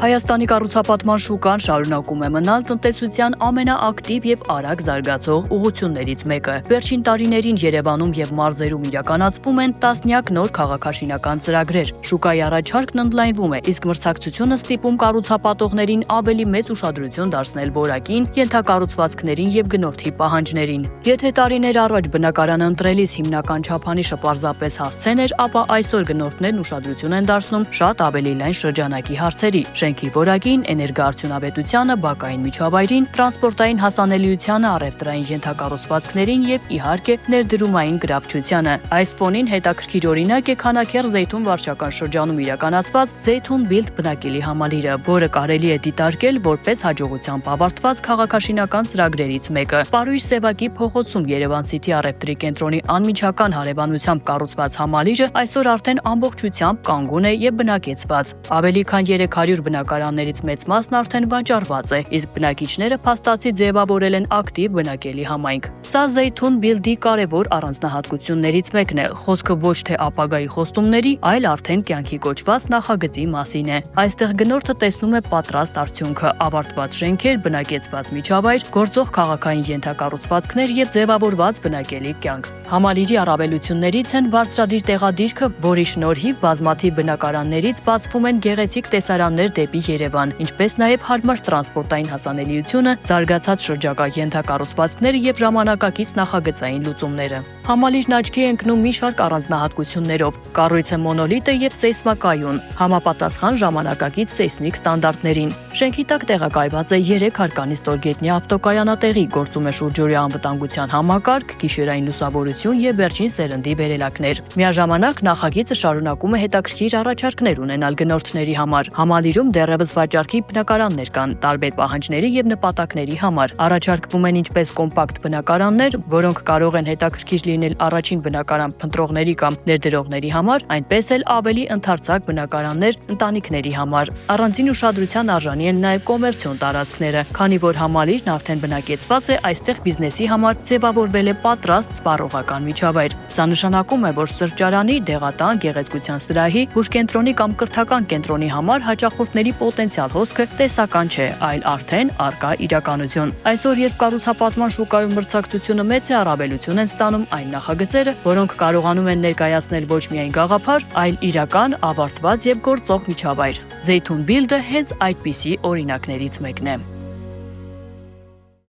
Հայաստանի կառուցապատման շուկան շարունակում է մնալ տնտեսության ամենաակտիվ եւ արագ զարգացող ուղղություններից մեկը։ Վերջին տարիներին Երևանում եւ մարզերում իրականացվում են տասնյակ նոր քաղաքաշինական ծրագրեր։ Շուկայի առաջարկն ընդլայնվում է, իսկ մրցակցությունը ստիպում կառուցապատողներին ավելի մեծ ուշադրություն դարձնել որակին, ենթակառուցվածքներին եւ գնորդի պահանջներին։ Եթե տարիներ առաջ բնակարանը ընտրելիս հիմնական չափանիշը պարզապես հասցեն էր, ապա այսօր գնորդներն ուշադրություն են դարձնում շատ ավելի լայն շրջանակի հարցերի՝ շենքի որակին, էներգոարդյունավետությանը, բակային միջավայրին, տրանսպորտային հասանելիությանը, առևտրային ենթակառուցվածքներին եւ իհարկե ներդրումային գրավչությանը։ Այս ֆոնին հետաքրքիր օրինակ է Քանաքեռ Զեյթուն վարչական շրջանում իրականացված Զեյթուն Բիլդ բնակելի համալիրը, որը կարելի է դիտարկել որպես հաջողությամբ ավարտված քաղաքաշինական ծրագրերից մեկը։ Պարույր Սևակի փողոցում Երևան City առևտրի կենտրոնի անմիջական հարևանությամբ կառուցված համալիրը այսօր արդեն ամբողջությամբ կանգուն է եւ բնակեցված։ Ավելի քան 300 բնակարաններից մեծ մասն արդեն վաճառված է, իսկ բնակիչները փաստացի ձևավորել են ակտիվ բնակելի համայնք։ Սա Զեյթուն Բիլդի կարևոր առանձնահատկություններից մեկն է։ Խոսքը ոչ թե ապագայի խոստումների, այլ արդեն կյանքի կոչված նախագծի մասին է։ Այստեղ գնորդը տեսնում է պատրաստ արդյունքը՝ ավարտված շենքեր, բնակեցված միջավայր, գործող քաղաքային ենթակառուցվածքներ եւ ձևավորված բնակելի կյանք։ Համալիրի առավելություններից են բարձրադիր տեղադիրքը, որի շնորհիվ բազմաթիվ բնակարաններից բացվում են գեղեցիկ տեսարաններ դեպի Երևան, ինչպես նաև հարմար տրանսպորտային հասանելիությունը, զարգացած շրջակա ենթակառուցվածքները եւ ժամանակակից նախագծային լուծումները։ Համալիրն աչքի է ընկնում մի շարք առանձնահատկություններով՝ կառույցը մոնոլիտ է եւ սեյսմակայուն, համապատասխան ժամանակակից սեյսմիկ ստանդարտներին։ Շենքի տակ տեղակայված է 3 հարկանի ստորգետնյա ավտոկայանատեղի, գործում է շուրջօրյա անվտանգության համակարգ, գիշերային լուսավորություն եւ վերջին սերնդի վերելակներ։ Միաժամանակ նախագիծը շարունակում է հետաքրքիր առաջարկներ ունենալ գնորդների համար։ Համալիրում դեռևս վաճառքի բնակարաններ կան տարբեր պահանջների եւ նպատակների համար։ Առաջարկվում են ինչպես կոմպակտ բնակարաններ, որոնք կարող են հետաքրքիր լինել առաջին բնակարան փնտրողների կամ ներդրողների համար, այնպես էլ ավելի ընդարձակ բնակարաններ ընտանիքների համար։ Առանձին ուշադրության արժանի են նաեւ կոմերցիոն տարածքները, քանի որ համալիրն արդեն բնակեցված է, այստեղ բիզնեսի համար ձևավորվել է պատրաստ սպառողական միջավայր։ Սա նշանակում է, որ սրճարանի, դեղատան, գեղեցկության սրահի, բուժկենտրոնի կամ կրթական կենտրոնի համար հաճախորդների պոտենցիալ հոսքը տեսական չէ, այլ արդեն առկա իրականություն։ Այսօր, երբ կառուցապատման շուկայում մրցակցությունը մեծ է, առավելություն են ստանում այն նախագծերը, որոնք կարողանում են ներկայացնել ոչ միայն գաղափար, այլ իրական, ավարտված եւ գործող միջավայր։ Զեյթուն Բիլդը հենց այդպիսի օրինակներից մեկն է։